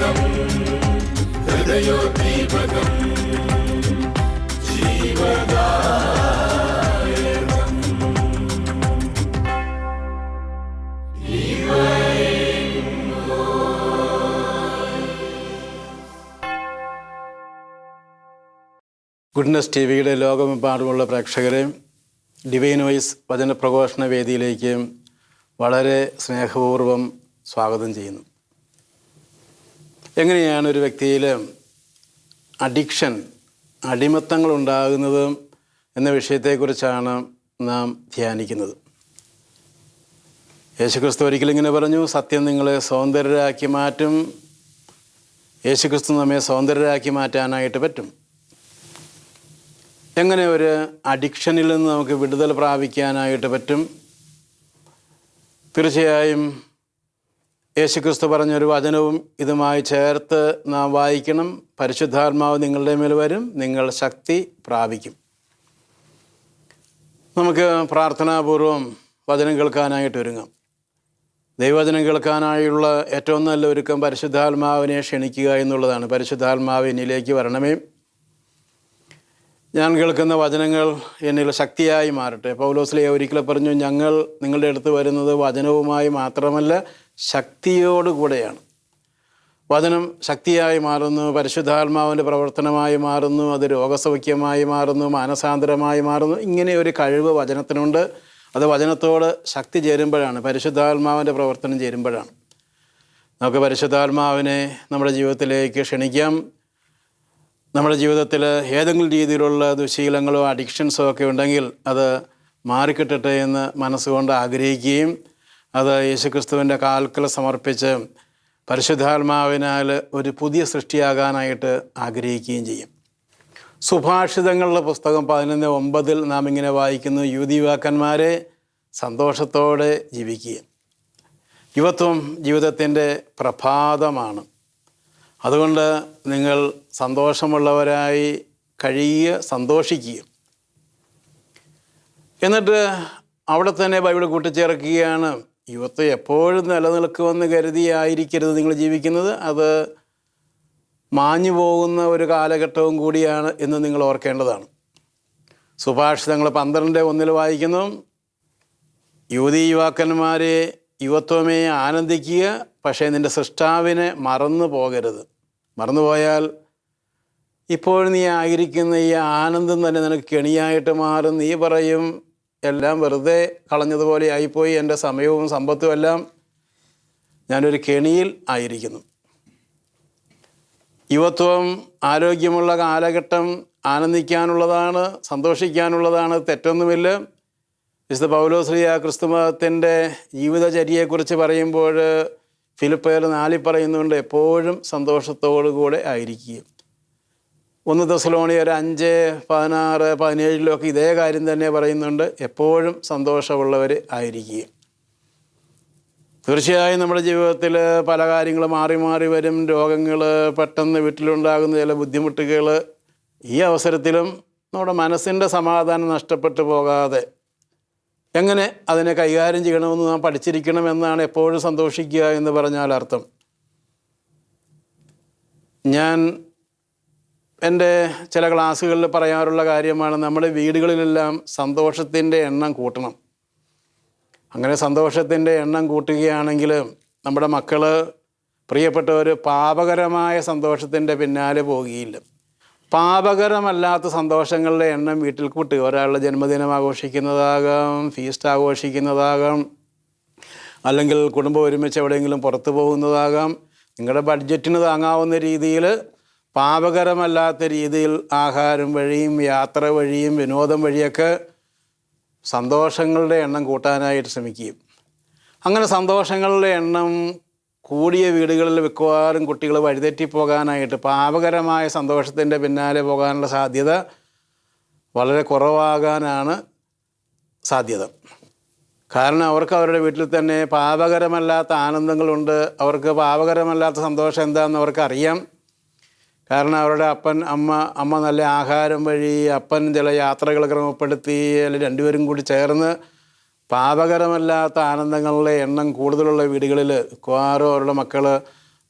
ദീപകം ഹൃദയോദ്ദീപകം ജീവദായകം. Goodness T വിയുടെ ലോകമെമ്പാടുമുള്ള പ്രേക്ഷകരെ ഡിവൈൻ വോയിസ് വചനപ്രഘോഷണ വേദിയിലേക്ക് വളരെ സ്നേഹപൂർവ്വം സ്വാഗതം ചെയ്യുന്നു. എങ്ങനെയാണ് ഒരു വ്യക്തിയിൽ അഡിക്ഷൻ, അടിമത്തങ്ങൾ ഉണ്ടാകുന്നത് എന്ന വിഷയത്തെക്കുറിച്ചാണ് നാം ധ്യാനിക്കുന്നത്. യേശുക്രിസ്തു ഒരിക്കലും ഇങ്ങനെ പറഞ്ഞു, സത്യം നിങ്ങളെ സ്വതന്ത്രരാക്കി മാറ്റും. യേശുക്രിസ്തു നമ്മെ സ്വതന്ത്രരാക്കി മാറ്റാനായിട്ട് പറ്റും. എങ്ങനെ ഒരു അഡിക്ഷനിൽ നിന്ന് നമുക്ക് വിടുതൽ പ്രാപിക്കാനായിട്ട് പറ്റും? തീർച്ചയായും യേശുക്രിസ്തു പറഞ്ഞൊരു വചനവും ഇതുമായി ചേർത്ത് നാം വായിക്കണം. പരിശുദ്ധാത്മാവ് നിങ്ങളുടെ മേൽ വരും, നിങ്ങൾ ശക്തി പ്രാപിക്കും. നമുക്ക് പ്രാർത്ഥനാപൂർവം വചനം കേൾക്കാനായിട്ട് ഒരുങ്ങാം. ദൈവവചനം കേൾക്കാനായുള്ള ഏറ്റവും നല്ല ഒരുക്കം പരിശുദ്ധാത്മാവിനെ ക്ഷണിക്കുക എന്നുള്ളതാണ്. പരിശുദ്ധാത്മാവ് എന്നിലേക്ക് വരണമേ, ഞാൻ കേൾക്കുന്ന വചനങ്ങൾ എന്നിൽ ശക്തിയായി മാറട്ടെ. പൗലോസ്ലീഹ ഒരിക്കലും പറഞ്ഞു, ഞങ്ങൾ നിങ്ങളുടെ അടുത്ത് വരുന്നത് വചനവുമായി മാത്രമല്ല ശക്തിയോടുകൂടെയാണ്. വചനം ശക്തിയായി മാറുന്നു, പരിശുദ്ധാത്മാവിൻ്റെ പ്രവർത്തനമായി മാറുന്നു, അത് രോഗസൗഖ്യമായി മാറുന്നു, മാനസാന്തരമായി മാറുന്നു. ഇങ്ങനെ ഒരു കഴിവ് വചനത്തിനുണ്ട്. അത് വചനത്തോട് ശക്തി ചേരുമ്പോഴാണ്, പരിശുദ്ധാത്മാവിൻ്റെ പ്രവർത്തനം ചേരുമ്പോഴാണ്. നമുക്ക് പരിശുദ്ധാത്മാവിനെ നമ്മുടെ ജീവിതത്തിലേക്ക് ക്ഷണിക്കാം. നമ്മുടെ ജീവിതത്തിൽ ഏതെങ്കിലും രീതിയിലുള്ള ദുശീലങ്ങളോ അഡിക്ഷൻസോ ഒക്കെ ഉണ്ടെങ്കിൽ അത് മാറിക്കിട്ടട്ടെ എന്ന് മനസ്സുകൊണ്ട് ആഗ്രഹിക്കുകയും അത് യേശുക്രിസ്തുവിൻ്റെ കാൽക്കൽ സമർപ്പിച്ച് പരിശുദ്ധാത്മാവിനാൽ ഒരു പുതിയ സൃഷ്ടിയാകാനായിട്ട് ആഗ്രഹിക്കുകയും ചെയ്യും. സുഭാഷിതങ്ങളുടെ പുസ്തകം 11:9 നാം ഇങ്ങനെ വായിക്കുന്നു, യുവതീവാക്കന്മാരെ സന്തോഷത്തോടെ ജീവിക്കുക. യുവത്വം ജീവിതത്തിൻ്റെ പ്രഭാതമാണ്. അതുകൊണ്ട് നിങ്ങൾ സന്തോഷമുള്ളവരായി കഴിയുക, സന്തോഷിക്കുക. എന്നിട്ട് അവിടെ തന്നെ ബൈബിൾ കൂട്ടിച്ചേർക്കുകയാണ്, യുവത്വം എപ്പോഴും നിലനിൽക്കുമെന്ന് കരുതിയായിരിക്കരുത് നിങ്ങൾ ജീവിക്കുന്നത്, അത് മാഞ്ഞു പോകുന്ന ഒരു കാലഘട്ടവും കൂടിയാണ് എന്ന് നിങ്ങൾ ഓർക്കേണ്ടതാണ്. സുഭാഷിതങ്ങൾ 12:1 വായിക്കുന്നു, യുവതീ യുവാക്കന്മാരെ യുവത്വമേ ആനന്ദിക്കുക, പക്ഷേ നിൻ്റെ സൃഷ്ടാവിനെ മറന്നു പോകരുത്. മറന്നുപോയാൽ ഇപ്പോൾ നീ ആയിരിക്കുന്ന ഈ ആനന്ദം തന്നെ നിനക്ക് കെണിയായിട്ട് മാറും. നീ പറയും, എല്ലാം വെറുതെ കളഞ്ഞതുപോലെ ആയിപ്പോയി, എൻ്റെ സമയവും സമ്പത്തും എല്ലാം ഞാനൊരു കെണിയിൽ ആയിരിക്കുന്നു. യുവത്വം ആരോഗ്യമുള്ള കാലഘട്ടം, ആനന്ദിക്കാനുള്ളതാണ്, സന്തോഷിക്കാനുള്ളതാണ്, തെറ്റൊന്നുമില്ല. വിശുദ്ധ പൗലോസ്ലീഹ ക്രിസ്തുമതത്തിൻ്റെ ജീവിതചര്യയെക്കുറിച്ച് പറയുമ്പോൾ ഫിലിപ്പിയർ 4 പറയുന്നുണ്ട്, എപ്പോഴും സന്തോഷത്തോടു കൂടെ ആയിരിക്കുക. 1 തെസ്സലോനിക്കർ 5:16, 17 ഇതേ കാര്യം തന്നെ പറയുന്നുണ്ട്, എപ്പോഴും സന്തോഷമുള്ളവർ ആയിരിക്കുക. തീർച്ചയായും നമ്മുടെ ജീവിതത്തിൽ പല കാര്യങ്ങൾ മാറി മാറി വരും. രോഗങ്ങൾ, പെട്ടെന്ന് വീട്ടിലുണ്ടാകുന്ന ചില ബുദ്ധിമുട്ടുകൾ. ഈ അവസരത്തിലും നമ്മുടെ മനസ്സിൻ്റെ സമാധാനം നഷ്ടപ്പെട്ടു പോകാതെ എങ്ങനെ അതിനെ കൈകാര്യം ചെയ്യണമെന്ന് നാം പഠിച്ചിരിക്കണമെന്നാണ് എപ്പോഴും സന്തോഷിക്കുക എന്ന് പറഞ്ഞാൽ അർത്ഥം. ഞാൻ എൻ്റെ ചില ക്ലാസ്സുകളിൽ പറയാറുള്ള കാര്യമാണ്, നമ്മുടെ വീടുകളിലെല്ലാം സന്തോഷത്തിൻ്റെ എണ്ണം കൂട്ടണം. അങ്ങനെ സന്തോഷത്തിൻ്റെ എണ്ണം കൂട്ടുകയാണെങ്കിൽ നമ്മുടെ മക്കൾ, പ്രിയപ്പെട്ടവർ, പാപകരമായ സന്തോഷത്തിൻ്റെ പിന്നാലെ പോകുകയില്ല. പാപകരമല്ലാത്ത സന്തോഷങ്ങളുടെ എണ്ണം വീട്ടിൽ കൂട്ടുക. ഒരാളുടെ ജന്മദിനം ആഘോഷിക്കുന്നതാകാം, ഫീസ്റ്റ് ആഘോഷിക്കുന്നതാകാം, അല്ലെങ്കിൽ കുടുംബം ഒരുമിച്ച് എവിടെയെങ്കിലും പുറത്തു പോകുന്നതാകാം. നിങ്ങളുടെ ബഡ്ജറ്റിന് താങ്ങാവുന്ന രീതിയിൽ, പാപകരമല്ലാത്ത രീതിയിൽ ആഹാരം വഴിയും യാത്ര വഴിയും വിനോദം വഴിയൊക്കെ സന്തോഷങ്ങളുടെ എണ്ണം കൂട്ടാനായിട്ട് ശ്രമിക്കുകയും. അങ്ങനെ സന്തോഷങ്ങളുടെ എണ്ണം കൂടിയ വീടുകളിൽ മിക്കവാറും കുട്ടികൾ വഴിതെറ്റിപ്പോകാനായിട്ട്, പാപകരമായ സന്തോഷത്തിൻ്റെ പിന്നാലെ പോകാനുള്ള സാധ്യത വളരെ കുറവാകാനാണ് സാധ്യത. കാരണം അവർക്ക് അവരുടെ വീട്ടിൽ തന്നെ പാപകരമല്ലാത്ത ആനന്ദങ്ങളുണ്ട്. അവർക്ക് പാപകരമല്ലാത്ത സന്തോഷം എന്താണെന്ന് അവർക്കറിയാം. കാരണം അവരുടെ അമ്മ നല്ല ആഹാരം വഴി, അപ്പൻ ചില യാത്രകൾ ക്രമപ്പെടുത്തി, അല്ലെങ്കിൽ രണ്ടുപേരും കൂടി ചേർന്ന് പാപകരമല്ലാത്ത ആനന്ദങ്ങളുടെ എണ്ണം കൂടുതലുള്ള വീടുകളിൽ മിക്കവാറും അവരുടെ മക്കൾ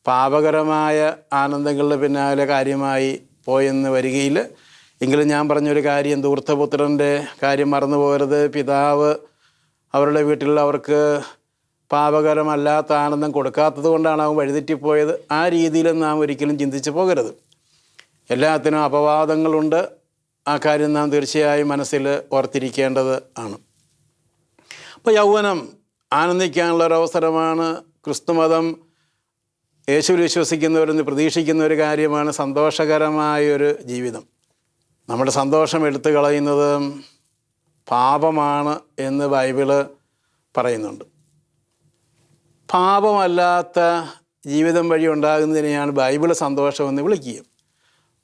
പാപകരമായ ആനന്ദങ്ങളുടെ പിന്നാലെ കാര്യമായി പോയെന്ന് വരികയില്ല. എങ്കിലും ഞാൻ പറഞ്ഞൊരു കാര്യം, ധൂർത്തപുത്രൻ്റെ കാര്യം മറന്നു പോകരുത്. പിതാവ് അവരുടെ വീട്ടിൽ അവർക്ക് പാപകരമല്ലാത്ത ആനന്ദം കൊടുക്കാത്തത് കൊണ്ടാണ് അവൻ വഴിതെറ്റിപ്പോയത്. ആ രീതിയിൽ നാം ഒരിക്കലും ചിന്തിച്ചു പോകരുത്. എല്ലാത്തിനും അപവാദങ്ങളുണ്ട്. ആ കാര്യം നാം തീർച്ചയായും മനസ്സിൽ ഓർത്തിരിക്കേണ്ടത് ആണ്. അപ്പോൾ യൗവനം ആനന്ദിക്കാനുള്ളൊരവസരമാണ്. ക്രിസ്തുമതം യേശുവിൽ വിശ്വസിക്കുന്നവരെന്ന് പ്രതീക്ഷിക്കുന്ന ഒരു കാര്യമാണ് സന്തോഷകരമായൊരു ജീവിതം. നമ്മുടെ സന്തോഷം എടുത്തു കളയുന്നത് പാപമാണ് എന്ന് ബൈബിള് പറയുന്നുണ്ട്. പാപമല്ലാത്ത ജീവിതം വഴി ഉണ്ടാകുന്നതിനെയാണ് ബൈബിള് സന്തോഷമെന്ന് വിളിക്കുക.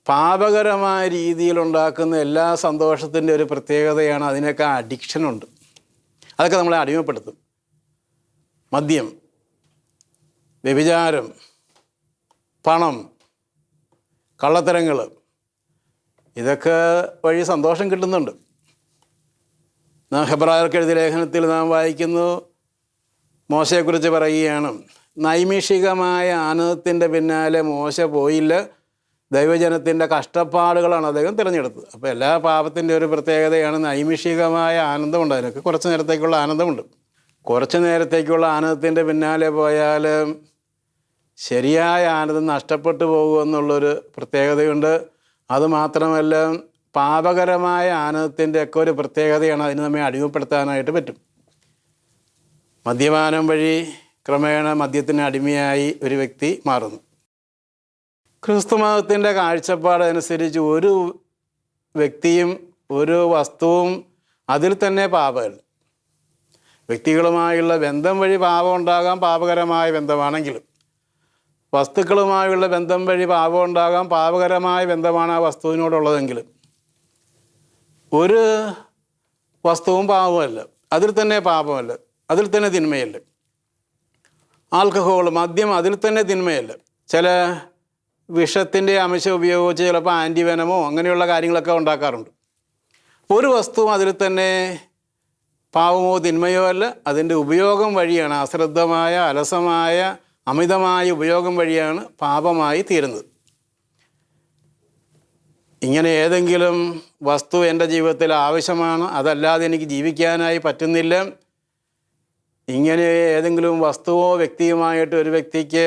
പാപകരമായ രീതിയിലുണ്ടാക്കുന്ന എല്ലാ സന്തോഷത്തിൻ്റെ ഒരു പ്രത്യേകതയാണ് അതിനൊക്കെ അഡിക്ഷനുണ്ട്. അതൊക്കെ നമ്മളെ അടിമപ്പെടുത്തും. മദ്യം, വ്യഭിചാരം, പണം, കള്ളത്തരങ്ങൾ, ഇതൊക്കെ വഴി സന്തോഷം കിട്ടുന്നുണ്ട്. നാം ഹെബ്രായർക്ക് എഴുതിയ ലേഖനത്തിൽ നാം വായിക്കുന്നു, മോശയെക്കുറിച്ച് പറയുകയാണ്, നൈമിഷികമായ ആനന്ദത്തിൻ്റെ പിന്നാലെ മോശ പോയില്ല, ദൈവജനത്തിൻ്റെ കഷ്ടപ്പാടുകളാണ് അദ്ദേഹം തിരഞ്ഞെടുത്തത്. അപ്പോൾ എല്ലാ പാപത്തിൻ്റെ ഒരു പ്രത്യേകതയാണ് നൈമിഷികമായ ആനന്ദമുണ്ട്. അതിനൊക്കെ കുറച്ച് നേരത്തേക്കുള്ള ആനന്ദമുണ്ട്. കുറച്ച് നേരത്തേക്കുള്ള ആനന്ദത്തിൻ്റെ പിന്നാലെ പോയാൽ ശരിയായ ആനന്ദം നഷ്ടപ്പെട്ടു പോകുമെന്നുള്ളൊരു പ്രത്യേകതയുണ്ട്. അതുമാത്രമല്ല, പാപകരമായ ആനന്ദത്തിൻ്റെ ഒക്കെ ഒരു പ്രത്യേകതയാണ് അതിന് നമ്മെ അടിമപ്പെടുത്താനായിട്ട് പറ്റും. മദ്യപാനം വഴി ക്രമേണ മദ്യത്തിന് അടിമയായി ഒരു വ്യക്തി മാറുന്നു. ക്രിസ്തുമതത്തിൻ്റെ കാഴ്ചപ്പാടനുസരിച്ച് ഒരു വ്യക്തിയും ഒരു വസ്തുവും അതിൽ തന്നെ പാപമല്ല. വ്യക്തികളുമായുള്ള ബന്ധം വഴി പാപം ഉണ്ടാകാം, പാപകരമായ ബന്ധമാണെങ്കിലും. വസ്തുക്കളുമായുള്ള ബന്ധം വഴി പാപം ഉണ്ടാകാം, പാപകരമായ ബന്ധമാണ് ആ വസ്തുവിനോടുള്ളതെങ്കിലും. ഒരു വസ്തുവും പാപമല്ല, അതിൽ തന്നെ പാപമല്ല, അതിൽ തന്നെ തിന്മയല്ല. ആൽക്കഹോൾ, മദ്യം, അതിൽ തന്നെ തിന്മയല്ല. ചില വിഷത്തിൻ്റെ അംശം ഉപയോഗിച്ച് ചിലപ്പോൾ ആൻറ്റിവെനമോ അങ്ങനെയുള്ള കാര്യങ്ങളൊക്കെ ഉണ്ടാക്കാറുണ്ട്. ഒരു വസ്തുവും അതിൽ തന്നെ പാപമോ തിന്മയോ അല്ല, അതിൻ്റെ ഉപയോഗം വഴിയാണ്, അശ്രദ്ധമായ, അലസമായ, അമിതമായ ഉപയോഗം വഴിയാണ് പാപമായി തീരുന്നത്. ഇങ്ങനെ ഏതെങ്കിലും വസ്തു എൻ്റെ ജീവിതത്തിൽ ആവശ്യമാണ്, അതല്ലാതെ എനിക്ക് ജീവിക്കാനായി പറ്റുന്നില്ല, ഇങ്ങനെ ഏതെങ്കിലും വസ്തുവോ വ്യക്തിയുമായിട്ട് ഒരു വ്യക്തിക്ക്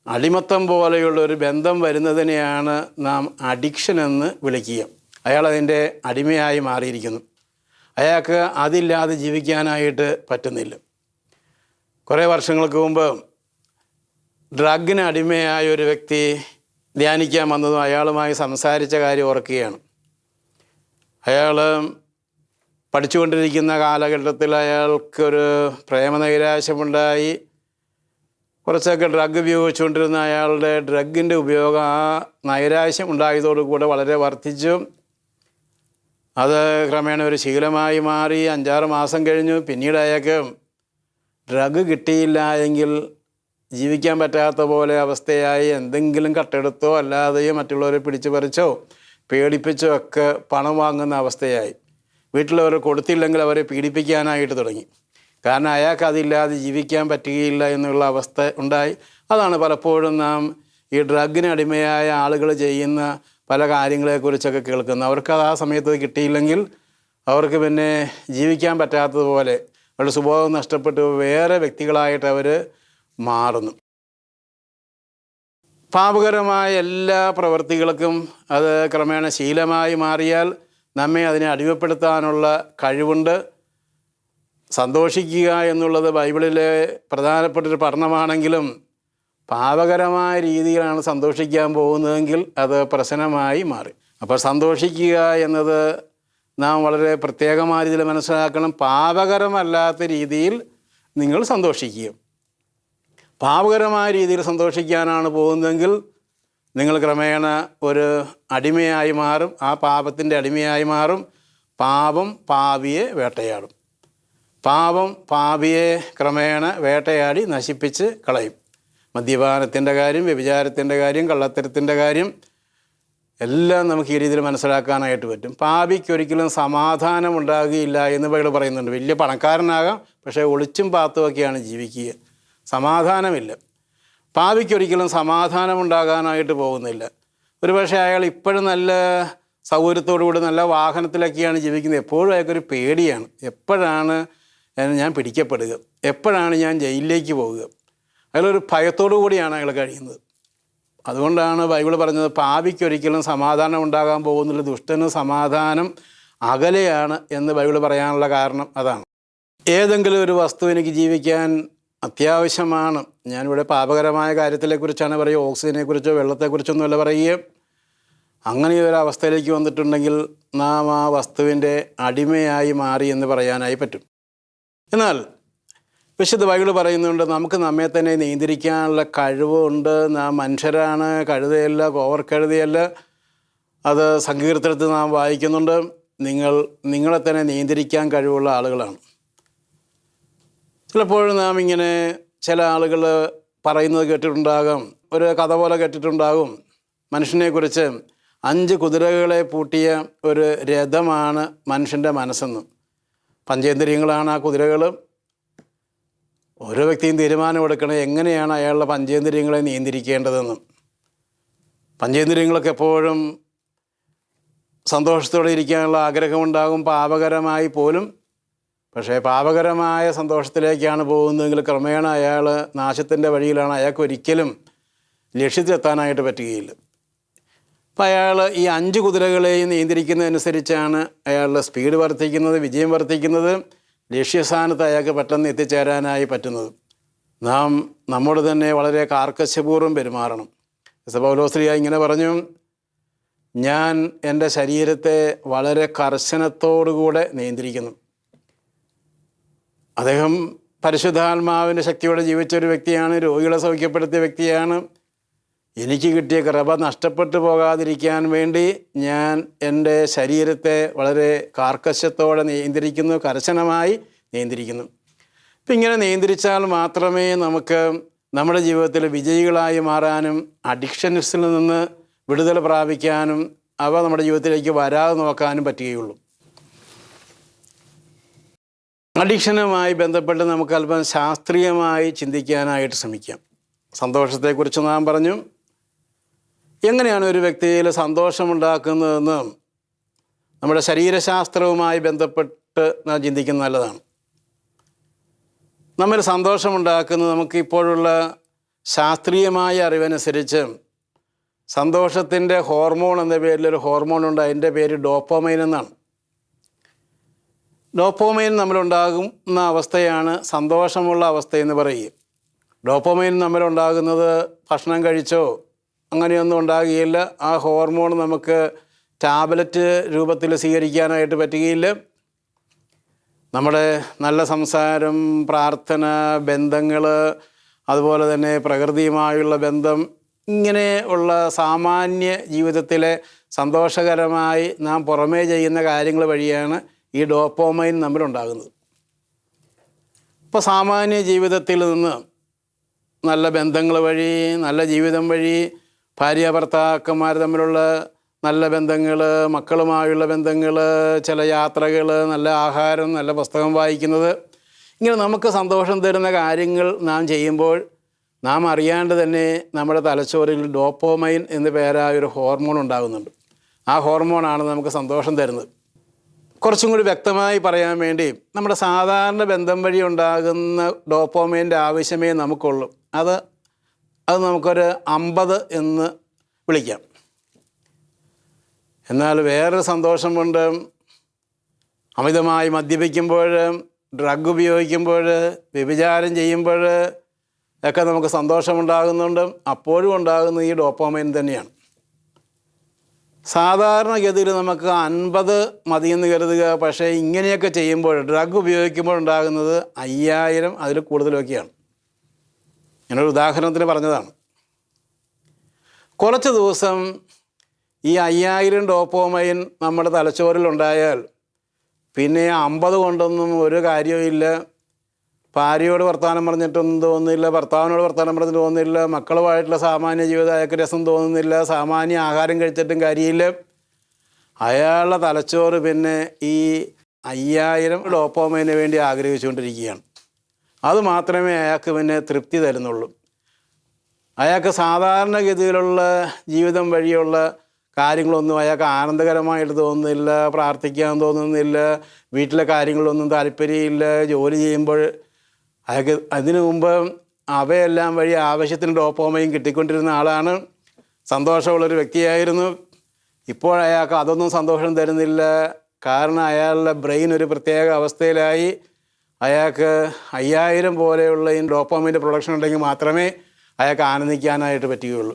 അടിമത്തം പോലെയുള്ള ഒരു ബന്ധം വരുന്നതിനെയാണ് നാം അഡിക്ഷൻ എന്ന് വിളിക്കുക. അയാൾ അതിൻ്റെ അടിമയായി മാറിയിരിക്കുന്നു. അയാൾക്ക് അതില്ലാതെ ജീവിക്കാനായിട്ട് പറ്റുന്നില്ല. കുറേ വർഷങ്ങൾക്ക് മുമ്പ് ഡ്രഗിന് അടിമയായ ഒരു വ്യക്തി ധ്യാനിക്കാൻ വന്നതും അയാളുമായി സംസാരിച്ച കാര്യം ഓർക്കുകയാണ്. അയാൾ പഠിച്ചുകൊണ്ടിരിക്കുന്ന കാലഘട്ടത്തിൽ അയാൾക്കൊരു പ്രേമനൈരാശ്യമുണ്ടായി. കുറച്ചൊക്കെ ഡ്രഗ് ഉപയോഗിച്ചുകൊണ്ടിരുന്ന അയാളുടെ ഡ്രഗിൻ്റെ ഉപയോഗം ആ നൈരാശ്യം ഉണ്ടായതോടുകൂടെ വളരെ വർദ്ധിച്ചു. അത് ക്രമേണ ഒരു ശീലമായി മാറി. 5-6 മാസം കഴിഞ്ഞു. പിന്നീട് അയാൾക്ക് ഡ്രഗ് കിട്ടിയില്ല എങ്കിൽ ജീവിക്കാൻ പറ്റാത്ത പോലെ അവസ്ഥയായി. എന്തെങ്കിലും കട്ടെടുത്തോ അല്ലാതെയോ മറ്റുള്ളവരെ പിടിച്ചു പറിച്ചോ പേടിപ്പിച്ചോ ഒക്കെ പണം വാങ്ങുന്ന അവസ്ഥയായി. വീട്ടിലവർ കൊടുത്തില്ലെങ്കിൽ അവരെ പീഡിപ്പിക്കാനായിട്ട് തുടങ്ങി. കാരണം അയാൾക്ക് അതില്ലാതെ ജീവിക്കാൻ പറ്റുകയില്ല എന്നുള്ള അവസ്ഥ ഉണ്ടായി. അതാണ് പലപ്പോഴും നാം ഈ ഡ്രഗിന് അടിമയായ ആളുകൾ ചെയ്യുന്ന പല കാര്യങ്ങളെക്കുറിച്ചൊക്കെ കേൾക്കുന്നത്. അവർക്കത് ആ സമയത്ത് കിട്ടിയില്ലെങ്കിൽ അവർക്ക് പിന്നെ ജീവിക്കാൻ പറ്റാത്തതുപോലെ അവരുടെ സ്വഭാവം നഷ്ടപ്പെട്ട് വേറെ വ്യക്തികളായിട്ട് അവർ മാറുന്നു. പാപകരമായ എല്ലാ പ്രവൃത്തികൾക്കും അത് ക്രമേണ ശീലമായി മാറിയാൽ നമ്മെ അതിനെ അടിമപ്പെടുത്താനുള്ള കഴിവുണ്ട്. സന്തോഷിക്കുക എന്നുള്ളത് ബൈബിളിലെ പ്രധാനപ്പെട്ടൊരു പഠനമാണെങ്കിലും പാപകരമായ രീതിയിലാണ് സന്തോഷിക്കാൻ പോകുന്നതെങ്കിൽ അത് പ്രശ്നമായി മാറി. അപ്പോൾ സന്തോഷിക്കുക എന്നത് നാം വളരെ പ്രത്യേകമായ രീതിയിൽ മനസ്സിലാക്കണം. പാപകരമല്ലാത്ത രീതിയിൽ നിങ്ങൾ സന്തോഷിക്കുക. പാപകരമായ രീതിയിൽ സന്തോഷിക്കാനാണ് പോകുന്നതെങ്കിൽ നിങ്ങൾ ക്രമേണ ഒരു അടിമയായി മാറും. ആ പാപത്തിൻ്റെ അടിമയായി മാറും. പാപം പാപിയെ വേട്ടയാടും. പാപം പാപിയെ ക്രമേണ വേട്ടയാടി നശിപ്പിച്ച് കളയും. മദ്യപാനത്തിൻ്റെ കാര്യം, വ്യഭിചാരത്തിൻ്റെ കാര്യം, കള്ളത്തരത്തിൻ്റെ കാര്യം എല്ലാം നമുക്ക് ഈ രീതിയിൽ മനസ്സിലാക്കാനായിട്ട് പറ്റും. പാപിക്കൊരിക്കലും സമാധാനം ഉണ്ടാകുകയില്ല എന്ന് ബൈബിൾ പറയുന്നുണ്ട്. വലിയ പണക്കാരനാകാം, പക്ഷേ ഒളിച്ചും പാത്തുമൊക്കെയാണ് ജീവിക്കുക. സമാധാനമില്ല. പാപിക്കൊരിക്കലും സമാധാനമുണ്ടാകാനായിട്ട് പോകുന്നില്ല. ഒരുപക്ഷെ അയാൾ ഇപ്പോഴും നല്ല സൗകര്യത്തോടുകൂടി നല്ല വാഹനത്തിലൊക്കെയാണ് ജീവിക്കുന്നത്. എപ്പോഴും അയാൾക്കൊരു പേടിയാണ്, എപ്പോഴാണ് ഞാൻ പിടിക്കപ്പെടുക, എപ്പോഴാണ് ഞാൻ ജയിലിലേക്ക് പോവുക. അയാളൊരു ഭയത്തോടു കൂടിയാണ് അയാൾ കഴിയുന്നത്. അതുകൊണ്ടാണ് ബൈബിൾ പറഞ്ഞത് പാപിക്കൊരിക്കലും സമാധാനം ഉണ്ടാകാൻ പോകുന്നില്ല, ദുഷ്ടന് സമാധാനം അകലെയാണ് എന്ന് ബൈബിൾ പറയാനുള്ള കാരണം അതാണ്. ഏതെങ്കിലും ഒരു വസ്തു എനിക്ക് ജീവിക്കാൻ അത്യാവശ്യമാണ്. ഞാനിവിടെ പാപകരമായ കാര്യത്തിനെക്കുറിച്ചാണ് പറയുക, ഓക്സിജനെക്കുറിച്ചോ വെള്ളത്തെക്കുറിച്ചൊന്നുമല്ല പറയുക. അങ്ങനെ ഒരു അവസ്ഥയിലേക്ക് വന്നിട്ടുണ്ടെങ്കിൽ നാം ആ വസ്തുവിൻ്റെ അടിമയായി മാറി എന്ന് പറയാനായി പറ്റും. എന്നാൽ വിശുദ്ധ ബൈബിൾ പറയുന്നുണ്ട് നമുക്ക് നമ്മെ തന്നെ നിയന്ത്രിക്കാനുള്ള കഴിവുണ്ട്. നാം മനുഷ്യരാണ്, കഴുതയല്ല, കോവർക്കഴുതയല്ല. അത് സങ്കീർത്തനത്തിൽ നാം വായിക്കുന്നുണ്ട്. നിങ്ങളെ തന്നെ നിയന്ത്രിക്കാൻ കഴിവുള്ള ആളുകളാണ്. ചിലപ്പോഴും നാം ഇങ്ങനെ ചില ആളുകൾ പറയുന്നത് കേട്ടിട്ടുണ്ടാകും, ഒരു കഥ പോലെ കേട്ടിട്ടുണ്ടാകും. മനുഷ്യനെക്കുറിച്ച് 5 കുതിരകളെ പൂട്ടിയ ഒരു രഥമാണ് മനുഷ്യൻ്റെ മനസ്സെന്ന്. പഞ്ചേന്ദ്രിയങ്ങളാണ് ആ കുതിരകൾ. ഓരോ വ്യക്തിയും തീരുമാനമെടുക്കണം എങ്ങനെയാണ് അയാളുടെ പഞ്ചേന്ദ്രിയങ്ങളെ നിയന്ത്രിക്കേണ്ടതെന്ന്. പഞ്ചേന്ദ്രിയങ്ങളൊക്കെ എപ്പോഴും സന്തോഷത്തോടെ ഇരിക്കാനുള്ള ആഗ്രഹമുണ്ടാകും, പാപകരമായി പോലും. പക്ഷേ പാപകരമായ സന്തോഷത്തിലേക്കാണ് പോകുന്നതെങ്കിൽ ക്രമേണ അയാൾ നാശത്തിൻ്റെ വഴിയിലാണ്. അയാൾക്ക് ഒരിക്കലും ലക്ഷ്യത്തിലെത്താനായിട്ട് പറ്റുകയില്ല. അപ്പം അയാൾ ഈ 5 കുതിരകളെയും നിയന്ത്രിക്കുന്നതനുസരിച്ചാണ് അയാളുടെ സ്പീഡ് വർദ്ധിക്കുന്നത്, വിജയം വർദ്ധിക്കുന്നത്, ലക്ഷ്യസ്ഥാനത്ത് അയാൾക്ക് പെട്ടെന്ന് എത്തിച്ചേരാനായി പറ്റുന്നത്. നാം നമ്മോട് തന്നെ വളരെ കാർക്കശ്യപൂർവ്വം പെരുമാറണം. പൗലോസ്ലീഹ ഇങ്ങനെ പറഞ്ഞു, ഞാൻ എൻ്റെ ശരീരത്തെ വളരെ കർശനത്തോടുകൂടെ നിയന്ത്രിക്കുന്നു. അദ്ദേഹം പരിശുദ്ധാത്മാവിൻ്റെ ശക്തിയോടെ ജീവിച്ചൊരു വ്യക്തിയാണ്, രോഗികളെ സൗഖ്യപ്പെടുത്തിയ വ്യക്തിയാണ്. എനിക്ക് കിട്ടിയ കൃപ നഷ്ടപ്പെട്ടു പോകാതിരിക്കാൻ വേണ്ടി ഞാൻ എൻ്റെ ശരീരത്തെ വളരെ കാർക്കശ്യത്തോടെ നിയന്ത്രിക്കുന്നു, കർശനമായി നിയന്ത്രിക്കുന്നു. അപ്പം ഇങ്ങനെ നിയന്ത്രിച്ചാൽ മാത്രമേ നമുക്ക് നമ്മുടെ ജീവിതത്തിൽ വിജയികളായി മാറാനും അഡിക്ഷൻസിൽ നിന്ന് വിടുതൽ പ്രാപിക്കാനും അവ നമ്മുടെ ജീവിതത്തിലേക്ക് വരാതെ നോക്കാനും പറ്റുകയുള്ളൂ. അഡിക്ഷനുമായി ബന്ധപ്പെട്ട് നമുക്ക് അല്പം ശാസ്ത്രീയമായി ചിന്തിക്കാനായിട്ട് ശ്രമിക്കാം. സന്തോഷത്തെക്കുറിച്ച് നാം പറഞ്ഞു. എങ്ങനെയാണ് ഒരു വ്യക്തിയിൽ സന്തോഷമുണ്ടാക്കുന്നതെന്ന് നമ്മുടെ ശരീരശാസ്ത്രവുമായി ബന്ധപ്പെട്ട് നാം ചിന്തിക്കുന്നത് നല്ലതാണ്. നമ്മൾ സന്തോഷമുണ്ടാക്കുന്നത് നമുക്ക് ഇപ്പോഴുള്ള ശാസ്ത്രീയമായ അറിവനുസരിച്ച് സന്തോഷത്തിൻ്റെ ഹോർമോൺ എന്ന പേരിലൊരു ഹോർമോണുണ്ട്. അതിൻ്റെ പേര് ഡോപ്പമൈൻ എന്നാണ്. ഡോപ്പമൈൻ നമ്മളുണ്ടാകുന്ന അവസ്ഥയാണ് സന്തോഷമുള്ള അവസ്ഥയെന്ന് പറയുക. ഡോപ്പമൈൻ നമ്മളുണ്ടാകുന്നത് ഭക്ഷണം കഴിച്ചോ അങ്ങനെയൊന്നും ഉണ്ടാകുകയില്ല. ആ ഹോർമോൺ നമുക്ക് ടാബ്ലറ്റ് രൂപത്തിൽ സ്വീകരിക്കാനായിട്ട് പറ്റുകയില്ല. നമ്മുടെ നല്ല സംസാരം, പ്രാർത്ഥന, ബന്ധങ്ങൾ, അതുപോലെ തന്നെ പ്രകൃതിയുമായുള്ള ബന്ധം, ഇങ്ങനെ ഉള്ള സാമാന്യ ജീവിതത്തിലെ സന്തോഷകരമായി നാം പുറമേ ചെയ്യുന്ന കാര്യങ്ങൾ വഴിയാണ് ഈ ഡോപ്പമൈൻ നമ്മളുണ്ടാകുന്നത്. ഇപ്പോൾ സാമാന്യ ജീവിതത്തിൽ നിന്ന് നല്ല ബന്ധങ്ങൾ വഴി, നല്ല ജീവിതം വഴി, ഭാര്യ ഭർത്താക്കന്മാർ തമ്മിലുള്ള നല്ല ബന്ധങ്ങൾ, മക്കളുമായുള്ള ബന്ധങ്ങൾ, ചില യാത്രകൾ, നല്ല ആഹാരം, നല്ല പുസ്തകം വായിക്കുന്നത്, ഇങ്ങനെ നമുക്ക് സന്തോഷം തരുന്ന കാര്യങ്ങൾ നാം ചെയ്യുമ്പോൾ നാം അറിയാണ്ട് തന്നെ നമ്മുടെ തലച്ചോറിൽ ഡോപ്പമൈൻ എന്ന് പേരായ ഒരു ഹോർമോൺ ഉണ്ടാകുന്നുണ്ട്. ആ ഹോർമോണാണ് നമുക്ക് സന്തോഷം തരുന്നത്. കുറച്ചും കൂടി വ്യക്തമായി പറയാൻ വേണ്ടി നമ്മുടെ സാധാരണ ബന്ധം വഴി ഉണ്ടാകുന്ന ഡോപ്പമൈൻ്റെ ആവശ്യമേ നമുക്കുള്ളൂ. അത് നമുക്കൊരു 50 എന്ന് വിളിക്കാം. എന്നാൽ വേറൊരു സന്തോഷമുണ്ട്. അമിതമായി മദ്യപിക്കുമ്പോൾ, ഡ്രഗ് ഉപയോഗിക്കുമ്പോൾ, വ്യഭിചാരം ചെയ്യുമ്പോൾ ഒക്കെ നമുക്ക് സന്തോഷമുണ്ടാകുന്നുണ്ട്. അപ്പോഴും ഉണ്ടാകുന്നത് ഈ ഡോപ്പമൈൻ തന്നെയാണ്. സാധാരണഗതിയിൽ നമുക്ക് 50 മതിയെന്ന് കരുതുക. പക്ഷേ ഇങ്ങനെയൊക്കെ ചെയ്യുമ്പോൾ, ഡ്രഗ് ഉപയോഗിക്കുമ്പോൾ ഉണ്ടാകുന്നത് 5000 അതിൽ കൂടുതലൊക്കെയാണ്. ഞാനൊരു ഉദാഹരണത്തിന് പറഞ്ഞതാണ്. കുറച്ച് ദിവസം ഈ 5000 ഡോപ്പമൈൻ നമ്മുടെ തലച്ചോറിലുണ്ടായാൽ പിന്നെ 50 കൊണ്ടൊന്നും ഒരു കാര്യവുമില്ല. ഭാര്യയോട് വർത്തമാനം പറഞ്ഞിട്ടൊന്നും തോന്നുന്നില്ല, ഭർത്താവിനോട് വർത്തമാനം പറഞ്ഞിട്ട് തോന്നുന്നില്ല, മക്കളുമായിട്ടുള്ള സാമാന്യ ജീവിതം അയാൾക്ക് രസം തോന്നുന്നില്ല, സാമാന്യ ആഹാരം കഴിച്ചിട്ടും കാര്യമില്ല. അയാളുടെ തലച്ചോറ് പിന്നെ ഈ 5000 ഡോപ്പമൈന് വേണ്ടി ആഗ്രഹിച്ചുകൊണ്ടിരിക്കുകയാണ്. അതുമാത്രമേ അയാൾക്ക് പിന്നെ തൃപ്തി തരുന്നുള്ളൂ. അയാൾക്ക് സാധാരണഗതിയിലുള്ള ജീവിതം വഴിയുള്ള കാര്യങ്ങളൊന്നും അയാൾക്ക് ആനന്ദകരമായിട്ട് തോന്നുന്നില്ല, പ്രാർത്ഥിക്കാൻ തോന്നുന്നില്ല, വീട്ടിലെ കാര്യങ്ങളൊന്നും താല്പര്യമില്ല. ജോലി ചെയ്യുമ്പോൾ അയാൾക്ക് അതിനു മുമ്പ് അവയെല്ലാം വഴി ആവശ്യത്തിന് ഡോപാമൈൻ കിട്ടിക്കൊണ്ടിരുന്ന ആളാണ്, സന്തോഷമുള്ളൊരു വ്യക്തിയായിരുന്നു. ഇപ്പോൾ അയാൾക്ക് അതൊന്നും സന്തോഷം തരുന്നില്ല. കാരണം അയാളുടെ ബ്രെയിൻ ഒരു പ്രത്യേക അവസ്ഥയിലായി. അയാൾക്ക് 5000 പോലെയുള്ള ഈ ഡോപാമൈൻ്റെ പ്രൊഡക്ഷൻ ഉണ്ടെങ്കിൽ മാത്രമേ അയാൾക്ക് ആനന്ദിക്കാനായിട്ട് പറ്റുകയുള്ളൂ.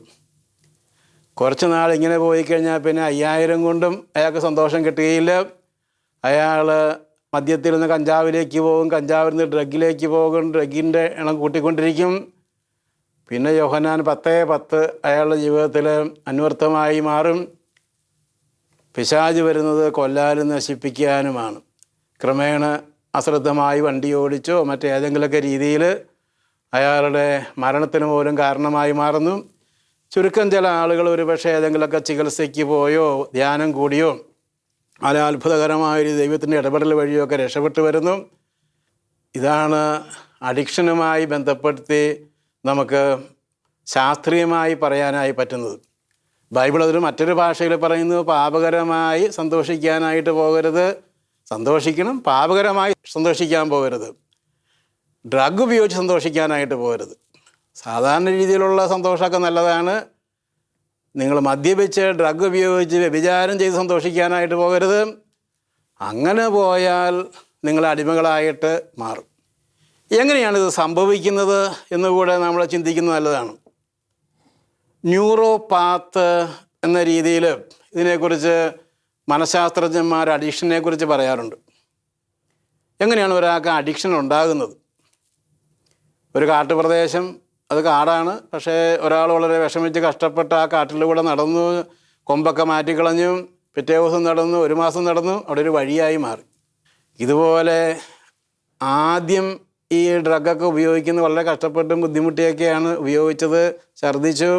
കുറച്ച് നാൾ ഇങ്ങനെ പോയി കഴിഞ്ഞാൽ പിന്നെ 5000 കൊണ്ടും അയാൾക്ക് സന്തോഷം കിട്ടുകയില്ല. അയാൾ മദ്യത്തിൽ നിന്ന് കഞ്ചാവിലേക്ക് പോകും, കഞ്ചാവിൽ നിന്ന് ഡ്രഗിലേക്ക് പോകും, ഡ്രഗിൻ്റെ എണ്ണം കൂട്ടിക്കൊണ്ടിരിക്കും. പിന്നെ യോഹന്നാൻ 10:10 അയാളുടെ ജീവിതത്തിൽ അന്വർത്ഥമായി മാറും. പിശാച് വരുന്നത് കൊല്ലാനും നശിപ്പിക്കാനുമാണ്. ക്രമേണ അശ്രദ്ധമായി വണ്ടി ഓടിച്ചോ മറ്റേതെങ്കിലുമൊക്കെ രീതിയിൽ അയാളുടെ മരണത്തിന് പോലും കാരണമായി മാറുന്നു. ചുരുക്കം ചില ആളുകൾ ഒരുപക്ഷെ ഏതെങ്കിലുമൊക്കെ ചികിത്സയ്ക്ക് പോയോ ധ്യാനം കൂടിയോ അല്ല അത്ഭുതകരമായൊരു ദൈവത്തിൻ്റെ ഇടപെടൽ വഴിയോ ഒക്കെ രക്ഷപ്പെട്ടു വരുന്നു. ഇതാണ് അഡിക്ഷനുമായി ബന്ധപ്പെടുത്തി നമുക്ക് ശാസ്ത്രീയമായി പറയാനായി പറ്റുന്നത്. ബൈബിൾ അതിന് മറ്റൊരു ഭാഷയിൽ പറയുന്നു, പാപകരമായി സന്തോഷിക്കാനായിട്ട് പോകരുത്, സന്തോഷിക്കണം, പാപകരമായി സന്തോഷിക്കാൻ പോകരുത്, ഡ്രഗ് ഉപയോഗിച്ച് സന്തോഷിക്കാനായിട്ട് പോകരുത്. സാധാരണ രീതിയിലുള്ള സന്തോഷമൊക്കെ നല്ലതാണ്. നിങ്ങൾ മദ്യപിച്ച് ഡ്രഗ് ഉപയോഗിച്ച് വ്യഭിചാരം ചെയ്ത് സന്തോഷിക്കാനായിട്ട് പോകരുത്. അങ്ങനെ പോയാൽ നിങ്ങൾ അടിമകളായിട്ട് മാറും. എങ്ങനെയാണിത് സംഭവിക്കുന്നത് എന്നുകൂടെ നമ്മൾ ചിന്തിക്കുന്നത് നല്ലതാണ്. ന്യൂറോപാത്ത് എന്ന രീതിയിൽ ഇതിനെക്കുറിച്ച് മനഃശാസ്ത്രജ്ഞന്മാർ അഡിക്ഷനെ കുറിച്ച് പറയാറുണ്ട്. എങ്ങനെയാണ് ഒരാൾക്ക് അഡിക്ഷൻ ഉണ്ടാകുന്നത്? ഒരു കാട്ടുപ്രദേശം, അത് കാടാണ്, പക്ഷേ ഒരാൾ വളരെ വിഷമിച്ച് കഷ്ടപ്പെട്ട് ആ കാട്ടിലൂടെ നടന്നു, കൊമ്പൊക്കെ മാറ്റിക്കളഞ്ഞു, പിറ്റേ ദിവസം നടന്നു, 1 മാസം നടന്നു, അവിടെ ഒരു വഴിയായി മാറി. ഇതുപോലെ ആദ്യം ഈ ഡ്രഗൊക്കെ ഉപയോഗിക്കുന്ന വളരെ കഷ്ടപ്പെട്ടും ബുദ്ധിമുട്ടിയൊക്കെയാണ് ഉപയോഗിച്ചത്. ഛർദ്ദിച്ചു,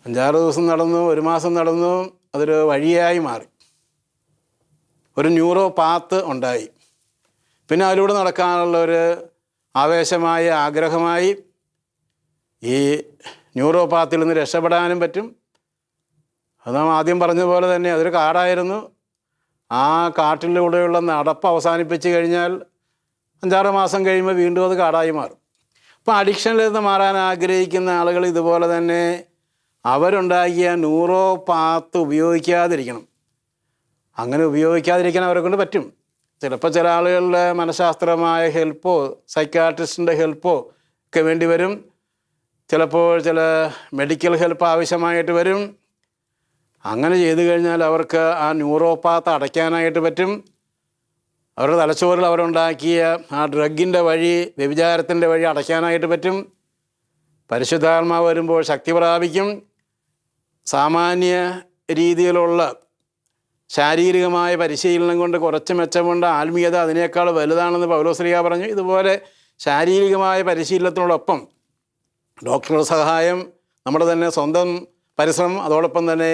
5-6 ദിവസം നടന്നു, 1 മാസം നടന്നു, അതൊരു വഴിയായി മാറി, ഒരു ന്യൂറോപാത്ത് ഉണ്ടായി. പിന്നെ അതിലൂടെ നടക്കാനുള്ളൊരു ആവേശമായ ആഗ്രഹമായി. ഈ ന്യൂറോപാത്തിൽ നിന്ന് രക്ഷപ്പെടാനും പറ്റും. അത് നാം ആദ്യം പറഞ്ഞതുപോലെ തന്നെ അതൊരു കാടായിരുന്നു. ആ കാട്ടിലൂടെയുള്ള നടപ്പ് അവസാനിപ്പിച്ച് കഴിഞ്ഞാൽ 5-6 മാസം കഴിയുമ്പോൾ വീണ്ടും അത് കാടായി മാറും. അപ്പോൾ അഡിക്ഷനിൽ നിന്ന് മാറാൻ ആഗ്രഹിക്കുന്ന ആളുകൾ ഇതുപോലെ തന്നെ അവരുണ്ടാക്കിയ ന്യൂറോപാത്ത് ഉപയോഗിക്കാതിരിക്കണം. അങ്ങനെ ഉപയോഗിക്കാതിരിക്കാൻ അവരെ കൊണ്ട് പറ്റും. ചിലപ്പോൾ ചില ആളുകളുടെ മനഃശാസ്ത്രമായ ഹെൽപ്പോ സൈക്കാട്രിസ്റ്റിൻ്റെ ഹെൽപ്പോ ഒക്കെ വേണ്ടി വരും. ചിലപ്പോൾ ചില മെഡിക്കൽ ഹെൽപ്പ് ആവശ്യമായിട്ട് വരും. അങ്ങനെ ചെയ്തു കഴിഞ്ഞാൽ അവർക്ക് ആ ന്യൂറോപാത്ത് അടയ്ക്കാനായിട്ട് പറ്റും. അവരുടെ തലച്ചോറിൽ അവരുണ്ടാക്കിയ ആ ഡ്രഗിൻ്റെ വഴി, വ്യഭിചാരത്തിൻ്റെ വഴി അടയ്ക്കാനായിട്ട് പറ്റും. പരിശുദ്ധാത്മാവ് വരുമ്പോൾ ശക്തി പ്രാപിക്കും. സാമാന്യ രീതിയിലുള്ള ശാരീരികമായ പരിശീലനം കൊണ്ട് കുറച്ച് മെച്ചമുണ്ട്. ആത്മീയത അതിനേക്കാൾ വലുതാണെന്ന് പൗലോസ്ലീഹ പറഞ്ഞു. ഇതുപോലെ ശാരീരികമായ പരിശീലനത്തിനോടൊപ്പം ഡോക്ടറുടെ സഹായം, നമ്മുടെ തന്നെ സ്വന്തം പരിശ്രമം, അതോടൊപ്പം തന്നെ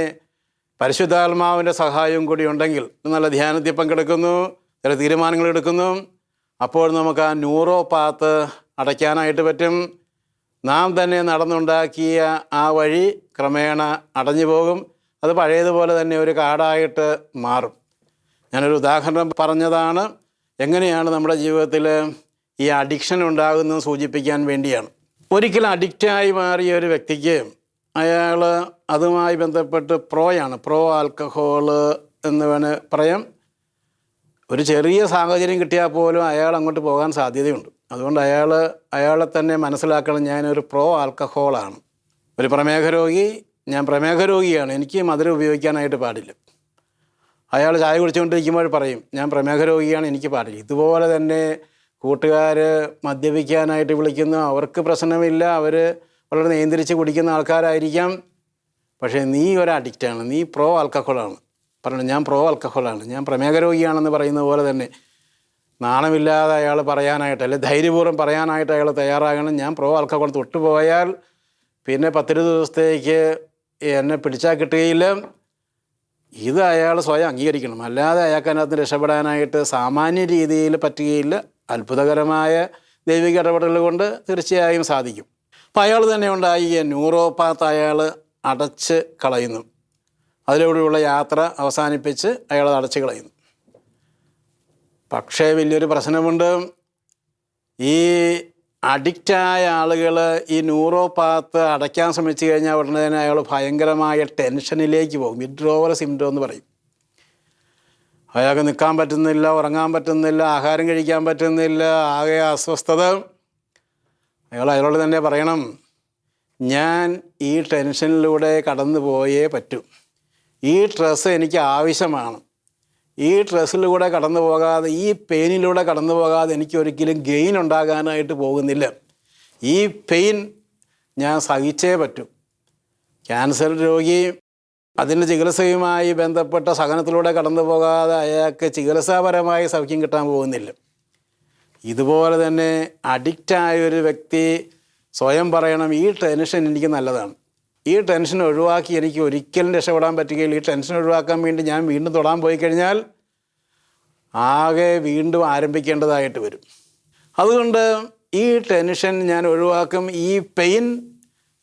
പരിശുദ്ധാത്മാവിൻ്റെ സഹായവും കൂടി ഉണ്ടെങ്കിൽ നല്ല ധ്യാനത്തിൽ പങ്കെടുക്കുന്നു, ചില തീരുമാനങ്ങൾ എടുക്കുന്നു, അപ്പോൾ നമുക്ക് ആ ന്യൂറോപാത്ത് അടയ്ക്കാനായിട്ട് പറ്റും. നാം തന്നെ നടന്നുണ്ടാക്കിയ ആ വഴി ക്രമേണ അടഞ്ഞു പോകും. അത് പഴയതുപോലെ തന്നെ ഒരു കാടായിട്ട് മാറും. ഞാനൊരു ഉദാഹരണം പറഞ്ഞതാണ്, എങ്ങനെയാണ് നമ്മുടെ ജീവിതത്തിൽ ഈ അഡിക്ഷൻ ഉണ്ടാകുന്നത് സൂചിപ്പിക്കാൻ വേണ്ടിയാണ്. ഒരിക്കലും അഡിക്റ്റായി മാറിയ ഒരു വ്യക്തിക്ക് അയാൾ അതുമായി ബന്ധപ്പെട്ട് പ്രോ ആൽക്കഹോള് എന്ന് വേണേൽ പറയാം. ഒരു ചെറിയ സാഹചര്യം കിട്ടിയാൽ പോലും അയാൾ അങ്ങോട്ട് പോകാൻ സാധ്യതയുണ്ട്. അതുകൊണ്ട് അയാളെ തന്നെ മനസ്സിലാക്കണം, ഞാനൊരു പ്രോ ആൽക്കഹോളാണ്. ഒരു പ്രമേഹ രോഗി, ഞാൻ പ്രമേഹ രോഗിയാണ്, എനിക്ക് മധുരം ഉപയോഗിക്കാനായിട്ട് പാടില്ല. അയാൾ ചായ കുടിച്ചുകൊണ്ടിരിക്കുമ്പോൾ പറയും, ഞാൻ പ്രമേഹ രോഗിയാണ്, എനിക്ക് പാടില്ല. ഇതുപോലെ തന്നെ കൂട്ടുകാർ മദ്യപിക്കാനായിട്ട് വിളിക്കുന്നു, അവർക്ക് പ്രശ്നമില്ല, അവർ വളരെ നിയന്ത്രിച്ച് കുടിക്കുന്ന ആൾക്കാരായിരിക്കാം. പക്ഷേ നീ ഒരു അഡിക്റ്റാണ്, നീ പ്രോ ആൽക്കഹോളാണ്. പറഞ്ഞു, ഞാൻ പ്രോ ആൽക്കഹോളാണ്, ഞാൻ പ്രമേഹ രോഗിയാണെന്ന് പറയുന്ന പോലെ തന്നെ നാണമില്ലാതെ അയാൾ പറയാനായിട്ട്, അല്ലെങ്കിൽ ധൈര്യപൂർവ്വം പറയാനായിട്ട് അയാൾ തയ്യാറാകണം. ഞാൻ പ്രോ ആൽക്കഹോൾ തൊട്ടുപോയാൽ പിന്നെ 10 ദിവസത്തേക്ക് എന്നെ പിടിച്ചാൽ കിട്ടുകയില്ല. ഇത് അയാൾ സ്വയം അംഗീകരിക്കണം. അല്ലാതെ അയാൾക്ക് അതിനകത്ത് രക്ഷപ്പെടാനായിട്ട് സാമാന്യ രീതിയിൽ പറ്റുകയില്ല. അത്ഭുതകരമായ ദൈവിക ഇടപെടൽ കൊണ്ട് തീർച്ചയായും സാധിക്കും. അപ്പം അയാൾ തന്നെ ഉണ്ടായ ന്യൂറോപാത്ത് അയാൾ അടച്ച് കളയുന്നു. അതിലൂടെയുള്ള യാത്ര അവസാനിപ്പിച്ച് അയാൾ അടച്ച് കളയുന്നു. പക്ഷേ വലിയൊരു പ്രശ്നമുണ്ട്. ഈ അഡിക്റ്റായ ആളുകൾ ഈ ന്യൂറോപാത്ത് അടയ്ക്കാൻ ശ്രമിച്ചു കഴിഞ്ഞാൽ ഉടനെ തന്നെ അയാൾ ഭയങ്കരമായ ടെൻഷനിലേക്ക് പോകും. വിഡ്രോവൽ സിംപ്റ്റം എന്ന് പറയും. അയാൾക്ക് നിൽക്കാൻ പറ്റുന്നില്ല, ഉറങ്ങാൻ പറ്റുന്നില്ല, ആഹാരം കഴിക്കാൻ പറ്റുന്നില്ല, ആകെ അസ്വസ്ഥത. അയാളോട് തന്നെ പറയണം, ഞാൻ ഈ ടെൻഷനിലൂടെ കടന്നു പോയേ പറ്റൂ. ഈ സ്ട്രെസ് എനിക്ക് ആവശ്യമാണ്. ഈ സ്ട്രെസ്സിലൂടെ കടന്നു പോകാതെ, ഈ പെയിനിലൂടെ കടന്നു പോകാതെ എനിക്ക് ഒരിക്കലും ഗെയിൻ ഉണ്ടാകാനായിട്ട് പോകുന്നില്ല. ഈ പെയിൻ ഞാൻ സഹിച്ചേ പറ്റൂ. ക്യാൻസർ രോഗി അതിൻ്റെ ചികിത്സയുമായി ബന്ധപ്പെട്ട സഹനത്തിലൂടെ കടന്നു പോകാതെ അയാൾക്ക് ചികിത്സാപരമായി സൗഖ്യം കിട്ടാൻ പോകുന്നില്ല. ഇതുപോലെ തന്നെ അഡിക്റ്റായൊരു വ്യക്തി സ്വയം പറയണം, ഈ ടെൻഷൻ എനിക്ക് നല്ലതാണ്. ഈ ടെൻഷൻ ഒഴിവാക്കി എനിക്ക് ഒരിക്കലും രക്ഷപ്പെടാൻ പറ്റുകയില്ല. ഈ ടെൻഷൻ ഒഴിവാക്കാൻ വേണ്ടി ഞാൻ വീണ്ടും തൊടാൻ പോയി കഴിഞ്ഞാൽ ആകെ വീണ്ടും ആരംഭിക്കേണ്ടതായിട്ട് വരും. അതുകൊണ്ട് ഈ ടെൻഷൻ ഞാൻ ഒഴിവാക്കും. ഈ പെയിൻ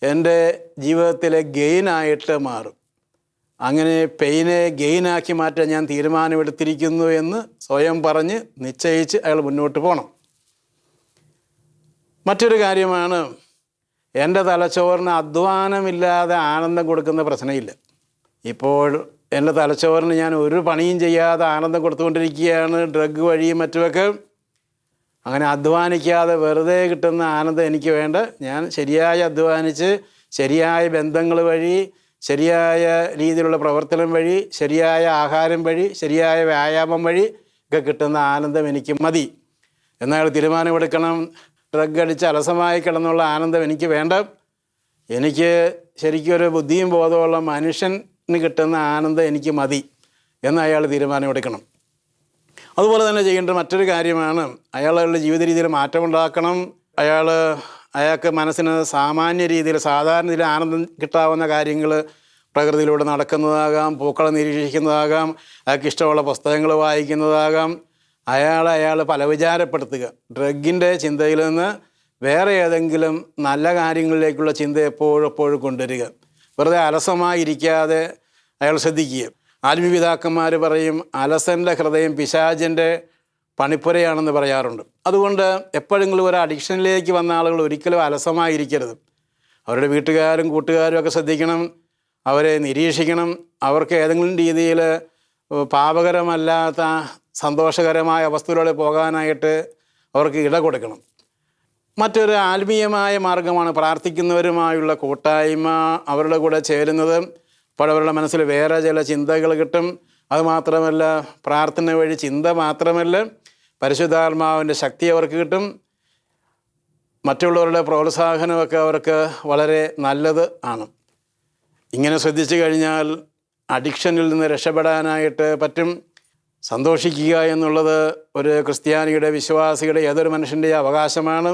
എൻ്റെ ജീവിതത്തിലെ ഗെയിനായിട്ട് മാറും. അങ്ങനെ പെയിനെ ഗെയിനാക്കി മാറ്റാൻ ഞാൻ തീരുമാനമെടുത്തിരിക്കുന്നു എന്ന് സ്വയം പറഞ്ഞ് നിശ്ചയിച്ച് അയാൾ മുന്നോട്ട് പോകണം. മറ്റൊരു കാര്യമാണ്, എൻ്റെ തലച്ചോറിന് അധ്വാനമില്ലാതെ ആനന്ദം കൊടുക്കുന്ന പ്രശ്നമില്ല. ഇപ്പോൾ എൻ്റെ തലച്ചോറിന് ഞാൻ ഒരു പണിയും ചെയ്യാതെ ആനന്ദം കൊടുത്തുകൊണ്ടിരിക്കുകയാണ്, ഡ്രഗ് വഴിയും മറ്റുമൊക്കെ. അങ്ങനെ അധ്വാനിക്കാതെ വെറുതെ കിട്ടുന്ന ആനന്ദം എനിക്ക് വേണ്ട. ഞാൻ ശരിയായി അധ്വാനിച്ച് ശരിയായ ബന്ധങ്ങൾ വഴി, ശരിയായ രീതിയിലുള്ള പ്രവർത്തനം വഴി, ശരിയായ ആഹാരം വഴി, ശരിയായ വ്യായാമം വഴി ഒക്കെ കിട്ടുന്ന ആനന്ദം എനിക്ക് മതി എന്നയാൾ തീരുമാനമെടുക്കണം. ഡ്രഗ് അടിച്ച് അലസമായി കിടന്നുള്ള ആനന്ദം എനിക്ക് വേണ്ട. എനിക്ക് ശരിക്കും ഒരു ബുദ്ധിയും ബോധമുള്ള മനുഷ്യന് കിട്ടുന്ന ആനന്ദം എനിക്ക് മതി എന്ന് അയാൾ തീരുമാനമെടുക്കണം. അതുപോലെ തന്നെ ചെയ്യേണ്ട മറ്റൊരു കാര്യമാണ്, അയാളുടെ ജീവിത രീതിയിൽ മാറ്റമുണ്ടാക്കണം. അയാൾക്ക് മനസ്സിന് സാമാന്യ രീതിയിൽ, സാധാരണ രീതിയിൽ ആനന്ദം കിട്ടാവുന്ന കാര്യങ്ങൾ പ്രകൃതിയിലൂടെ നടക്കുന്നതാകാം, പൂക്കളെ നിരീക്ഷിക്കുന്നതാകാം, അയാൾക്ക് ഇഷ്ടമുള്ള പുസ്തകങ്ങൾ വായിക്കുന്നതാകാം. അയാൾ പല വിചാരപ്പെടുത്തുക. ഡ്രഗിൻ്റെ ചിന്തയിൽ നിന്ന് വേറെ ഏതെങ്കിലും നല്ല കാര്യങ്ങളിലേക്കുള്ള ചിന്ത എപ്പോഴും കൊണ്ടുവരിക. വെറുതെ അലസമായിരിക്കാതെ അയാൾ ശ്രദ്ധിക്കുക. ആത്മീയപിതാക്കന്മാർ പറയും, അലസൻ്റെ ഹൃദയം പിശാചിൻ്റെ പണിപ്പുരയാണെന്ന് പറയാറുണ്ട്. അതുകൊണ്ട് എപ്പോഴെങ്കിലും ഒരു അഡിക്ഷനിലേക്ക് വന്ന ആളുകൾ ഒരിക്കലും അലസമായിരിക്കരുത്. അവരുടെ വീട്ടുകാരും കൂട്ടുകാരും ഒക്കെ ശ്രദ്ധിക്കണം, അവരെ നിരീക്ഷിക്കണം. അവർക്ക് ഏതെങ്കിലും രീതിയിൽ പാപകരമല്ലാത്ത സന്തോഷകരമായ അവസ്ഥയിലൂടെ പോകാനായിട്ട് അവർക്ക് ഇട കൊടുക്കണം. മറ്റൊരു ആത്മീയമായ മാർഗമാണ് പ്രാർത്ഥിക്കുന്നവരുമായുള്ള കൂട്ടായ്മ. അവരുടെ കൂടെ ചേരുന്നത് അപ്പോൾ അവരുടെ മനസ്സിൽ വേറെ ചില ചിന്തകൾ കിട്ടും. അതുമാത്രമല്ല, പ്രാർത്ഥന വഴി ചിന്ത മാത്രമല്ല, പരിശുദ്ധാത്മാവിൻ്റെ ശക്തി അവർക്ക് കിട്ടും. മറ്റുള്ളവരുടെ പ്രോത്സാഹനമൊക്കെ അവർക്ക് വളരെ നല്ലത് ആണ്. ഇങ്ങനെ ശ്രദ്ധിച്ചു കഴിഞ്ഞാൽ അഡിക്ഷനിൽ നിന്ന് രക്ഷപ്പെടാനായിട്ട് പറ്റും. സന്തോഷിക്കുക എന്നുള്ളത് ഒരു ക്രിസ്ത്യാനിയുടെ, വിശ്വാസിയുടെ, ഏതൊരു മനുഷ്യൻ്റെ അവകാശമാണ്.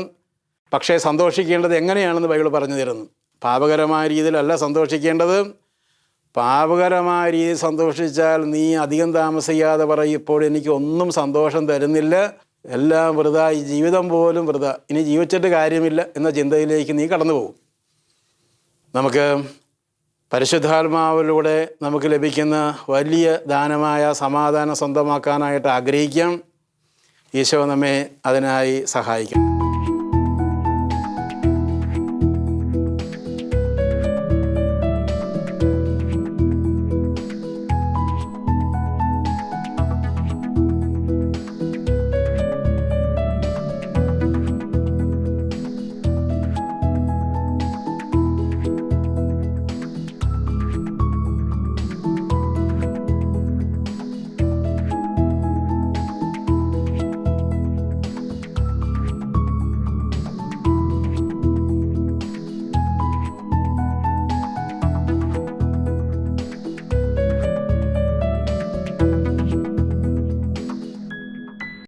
പക്ഷേ സന്തോഷിക്കേണ്ടത് എങ്ങനെയാണെന്ന് ബൈബിൾ പറഞ്ഞു തരുന്നു. പാപകരമായ രീതിയിലല്ല സന്തോഷിക്കേണ്ടത്. പാപകരമായ രീതിയിൽ സന്തോഷിച്ചാൽ നീ അധികം താമസിക്കാതെ പറയും, ഇപ്പോൾ എനിക്ക് ഒന്നും സന്തോഷം തരുന്നില്ല, എല്ലാം വൃഥ, ഈ ജീവിതം പോലും വൃഥ, ഇനി ജീവിച്ചിട്ട് കാര്യമില്ല എന്ന ചിന്തയിലേക്ക് നീ കടന്നു പോകും. നമുക്ക് പരിശുദ്ധാത്മാവിലൂടെ നമുക്ക് ലഭിക്കുന്ന വലിയ ദാനമായ സമാധാനം സ്വന്തമാക്കാനായിട്ട് ആഗ്രഹിക്കാം. ഈശോ നമ്മെ അതിനായി സഹായിക്കും.